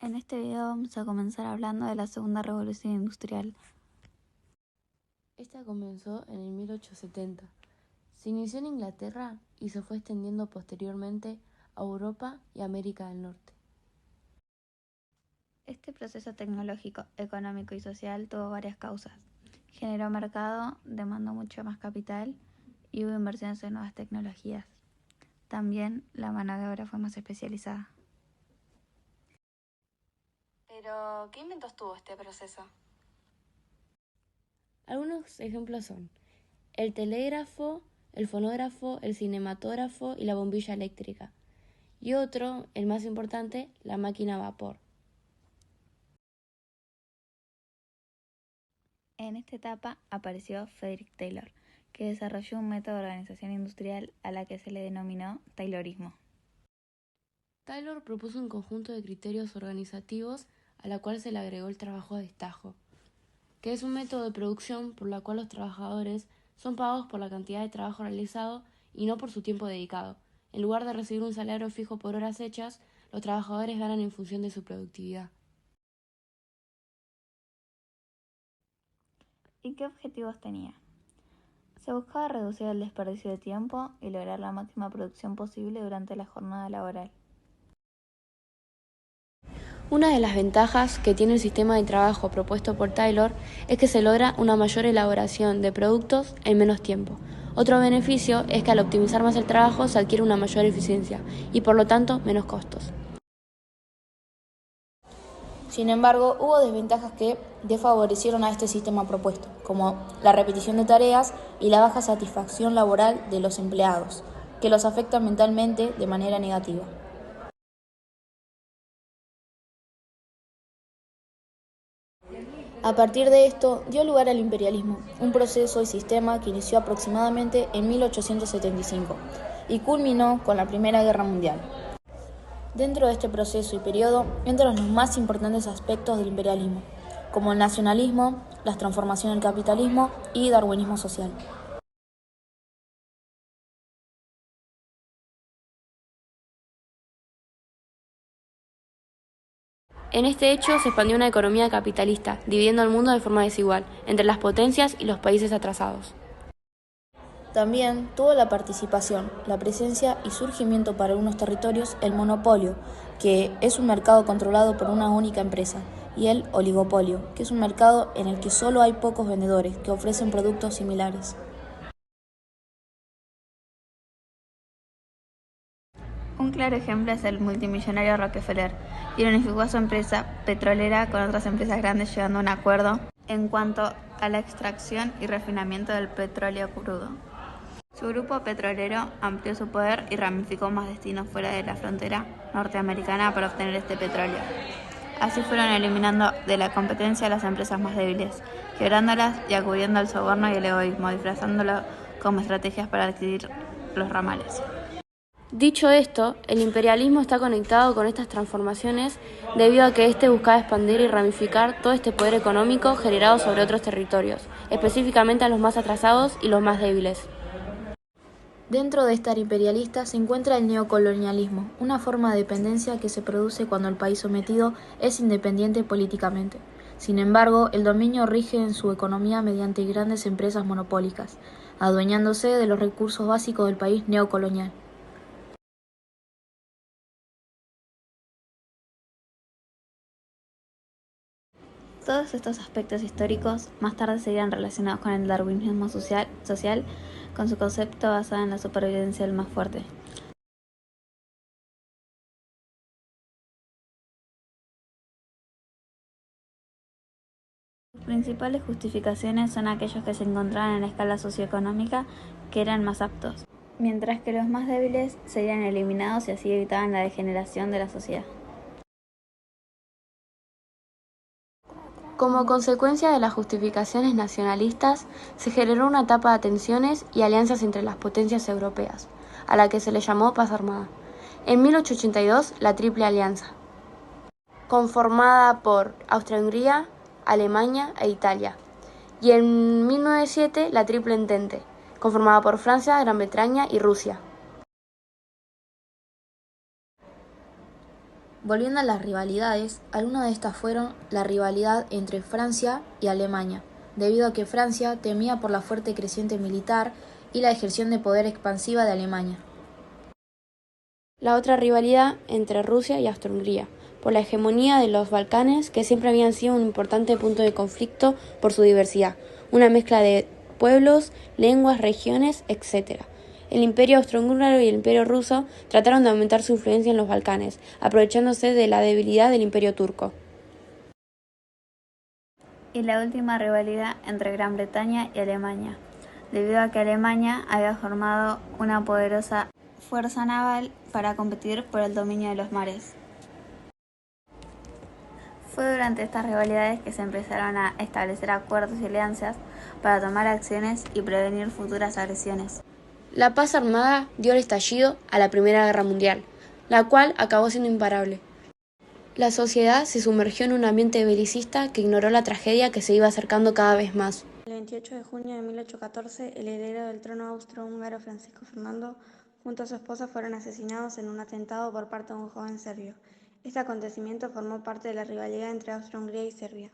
En este video vamos a comenzar hablando de la segunda revolución industrial. Esta comenzó en el 1870. Se inició en Inglaterra y se fue extendiendo posteriormente a Europa y América del Norte. Este proceso tecnológico, económico y social tuvo varias causas. Generó mercado, demandó mucho más capital y hubo inversiones en nuevas tecnologías. También la mano de obra fue más especializada. Pero, ¿qué inventos tuvo este proceso? Algunos ejemplos son el telégrafo, el fonógrafo, el cinematógrafo y la bombilla eléctrica. Y otro, el más importante, la máquina a vapor. En esta etapa apareció Frederick Taylor, que desarrolló un método de organización industrial a la que se le denominó Taylorismo. Taylor propuso un conjunto de criterios organizativos a la cual se le agregó el trabajo a destajo, que es un método de producción por la cual los trabajadores son pagados por la cantidad de trabajo realizado y no por su tiempo dedicado. En lugar de recibir un salario fijo por horas hechas, los trabajadores ganan en función de su productividad. ¿Y qué objetivos tenía? Se buscaba reducir el desperdicio de tiempo y lograr la máxima producción posible durante la jornada laboral. Una de las ventajas que tiene el sistema de trabajo propuesto por Taylor es que se logra una mayor elaboración de productos en menos tiempo. Otro beneficio es que al optimizar más el trabajo se adquiere una mayor eficiencia y por lo tanto menos costos. Sin embargo, hubo desventajas que desfavorecieron a este sistema propuesto, como la repetición de tareas y la baja satisfacción laboral de los empleados, que los afectan mentalmente de manera negativa. A partir de esto, dio lugar al imperialismo, un proceso y sistema que inició aproximadamente en 1875 y culminó con la Primera Guerra Mundial. Dentro de este proceso y periodo entran los más importantes aspectos del imperialismo, como el nacionalismo, la transformación del capitalismo y darwinismo social. En este hecho se expandió una economía capitalista, dividiendo al mundo de forma desigual, entre las potencias y los países atrasados. También tuvo la participación, la presencia y surgimiento para algunos territorios el monopolio, que es un mercado controlado por una única empresa, y el oligopolio, que es un mercado en el que solo hay pocos vendedores que ofrecen productos similares. Un claro ejemplo es el multimillonario Rockefeller, quien unificó a su empresa petrolera con otras empresas grandes llegando a un acuerdo en cuanto a la extracción y refinamiento del petróleo crudo. Su grupo petrolero amplió su poder y ramificó más destinos fuera de la frontera norteamericana para obtener este petróleo. Así fueron eliminando de la competencia a las empresas más débiles, quebrándolas y acudiendo al soborno y el egoísmo, disfrazándolo como estrategias para adquirir los ramales. Dicho esto, el imperialismo está conectado con estas transformaciones debido a que éste buscaba expandir y ramificar todo este poder económico generado sobre otros territorios, específicamente a los más atrasados y los más débiles. Dentro de esta área imperialista se encuentra el neocolonialismo, una forma de dependencia que se produce cuando el país sometido es independiente políticamente. Sin embargo, el dominio rige en su economía mediante grandes empresas monopólicas, adueñándose de los recursos básicos del país neocolonial. Todos estos aspectos históricos más tarde serían relacionados con el darwinismo social, con su concepto basado en la supervivencia del más fuerte. Sus principales justificaciones son aquellos que se encontraban en la escala socioeconómica que eran más aptos, mientras que los más débiles serían eliminados y así evitaban la degeneración de la sociedad. Como consecuencia de las justificaciones nacionalistas, se generó una etapa de tensiones y alianzas entre las potencias europeas, a la que se le llamó paz armada. En 1882, la Triple Alianza, conformada por Austria-Hungría, Alemania e Italia, y en 1907 la Triple Entente, conformada por Francia, Gran Bretaña y Rusia. Volviendo a las rivalidades, algunas de estas fueron la rivalidad entre Francia y Alemania, debido a que Francia temía por la fuerte creciente militar y la ejerción de poder expansiva de Alemania. La otra rivalidad entre Rusia y Austria-Hungría, por la hegemonía de los Balcanes, que siempre habían sido un importante punto de conflicto por su diversidad, una mezcla de pueblos, lenguas, regiones, etc. El Imperio Austrohúngaro y el Imperio Ruso trataron de aumentar su influencia en los Balcanes, aprovechándose de la debilidad del Imperio Turco. Y la última rivalidad entre Gran Bretaña y Alemania, debido a que Alemania había formado una poderosa fuerza naval para competir por el dominio de los mares. Fue durante estas rivalidades que se empezaron a establecer acuerdos y alianzas para tomar acciones y prevenir futuras agresiones. La paz armada dio el estallido a la Primera Guerra Mundial, la cual acabó siendo imparable. La sociedad se sumergió en un ambiente belicista que ignoró la tragedia que se iba acercando cada vez más. El 28 de junio de 1814, el heredero del trono austrohúngaro Francisco Fernando junto a su esposa fueron asesinados en un atentado por parte de un joven serbio. Este acontecimiento formó parte de la rivalidad entre Austria-Hungría y Serbia.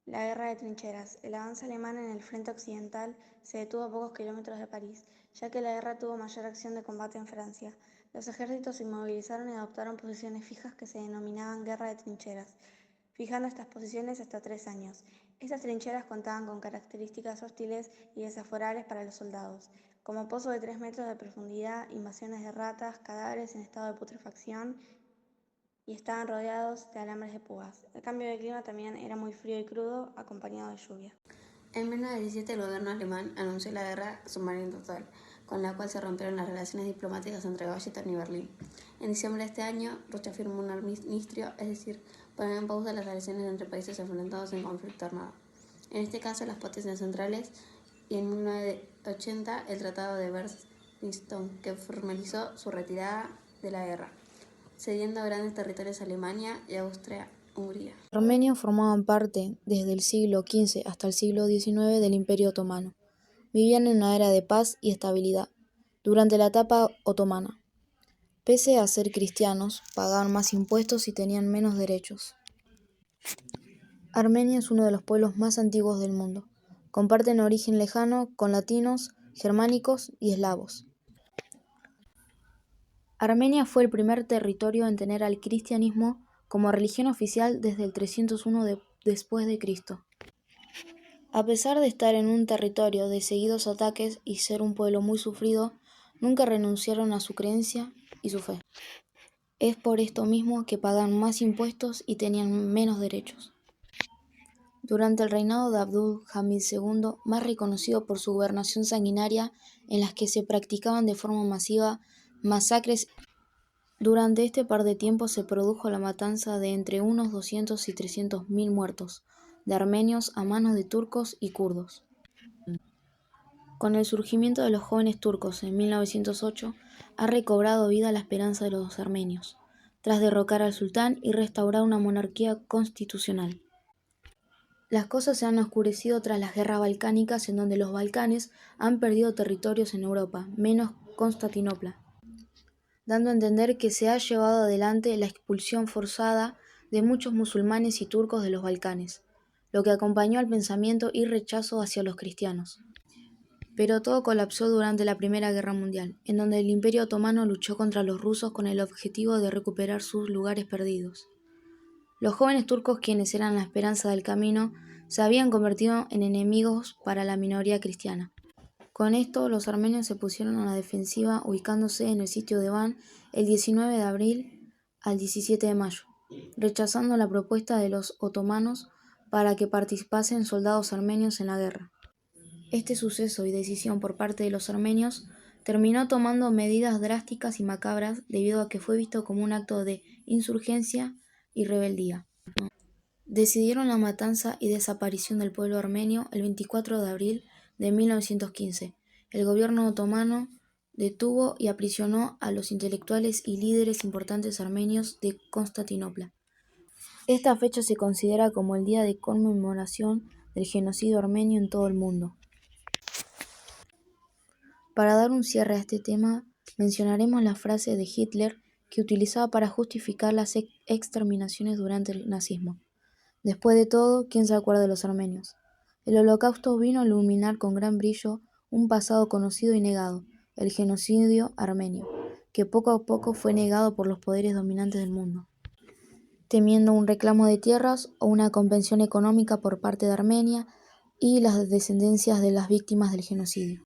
La guerra de trincheras. El avance alemán en el frente occidental se detuvo a pocos kilómetros de París, ya que la guerra tuvo mayor acción de combate en Francia. Los ejércitos se inmovilizaron y adoptaron posiciones fijas que se denominaban guerra de trincheras, fijando estas posiciones hasta 3 años. Estas trincheras contaban con características hostiles y desaforables para los soldados, como pozos de 3 metros de profundidad, invasiones de ratas, cadáveres en estado de putrefacción, y estaban rodeados de alambres de púas. El cambio de clima también era muy frío y crudo, acompañado de lluvia. En 1917 el gobierno alemán anunció la guerra submarina total, con la cual se rompieron las relaciones diplomáticas entre Washington y Berlín. En diciembre de este año, Rusia firmó un armisticio, es decir, poner en pausa las agresiones entre países enfrentados en conflicto armado. En este caso, las potencias centrales, y en 1980 el Tratado de Brest-Litovsk, que formalizó su retirada de la guerra, cediendo grandes territorios a Alemania y Austria-Hungría. Los armenios formaban parte, desde el siglo XV hasta el siglo XIX, del Imperio Otomano. Vivían en una era de paz y estabilidad, durante la etapa otomana. Pese a ser cristianos, pagaban más impuestos y tenían menos derechos. Armenia es uno de los pueblos más antiguos del mundo. Comparten origen lejano con latinos, germánicos y eslavos. Armenia fue el primer territorio en tener al cristianismo como religión oficial desde el 301 después de Cristo. A pesar de estar en un territorio de seguidos ataques y ser un pueblo muy sufrido, nunca renunciaron a su creencia y su fe. Es por esto mismo que pagan más impuestos y tenían menos derechos. Durante el reinado de Abdul Hamid II, más reconocido por su gobernación sanguinaria, en las que se practicaban de forma masiva masacres, durante este par de tiempo se produjo la matanza de entre unos 200 y 300.000 muertos, de armenios a manos de turcos y kurdos. Con el surgimiento de los jóvenes turcos en 1908, ha recobrado vida la esperanza de los armenios, tras derrocar al sultán y restaurar una monarquía constitucional. Las cosas se han oscurecido tras las guerras balcánicas, en donde los Balcanes han perdido territorios en Europa, menos Constantinopla, dando a entender que se ha llevado adelante la expulsión forzada de muchos musulmanes y turcos de los Balcanes, lo que acompañó al pensamiento y rechazo hacia los cristianos. Pero todo colapsó durante la Primera Guerra Mundial, en donde el Imperio Otomano luchó contra los rusos con el objetivo de recuperar sus lugares perdidos. Los jóvenes turcos, quienes eran la esperanza del camino, se habían convertido en enemigos para la minoría cristiana. Con esto, los armenios se pusieron a la defensiva, ubicándose en el sitio de Van el 19 de abril al 17 de mayo, rechazando la propuesta de los otomanos para que participasen soldados armenios en la guerra. Este suceso y decisión por parte de los armenios terminó tomando medidas drásticas y macabras debido a que fue visto como un acto de insurgencia y rebeldía. Decidieron la matanza y desaparición del pueblo armenio el 24 de abril de 1915. El gobierno otomano detuvo y aprisionó a los intelectuales y líderes importantes armenios de Constantinopla. Esta fecha se considera como el día de conmemoración del genocidio armenio en todo el mundo. Para dar un cierre a este tema, mencionaremos la frase de Hitler que utilizaba para justificar las exterminaciones durante el nazismo. Después de todo, ¿quién se acuerda de los armenios? El Holocausto vino a iluminar con gran brillo un pasado conocido y negado, el genocidio armenio, que poco a poco fue negado por los poderes dominantes del mundo, temiendo un reclamo de tierras o una compensación económica por parte de Armenia y las descendencias de las víctimas del genocidio.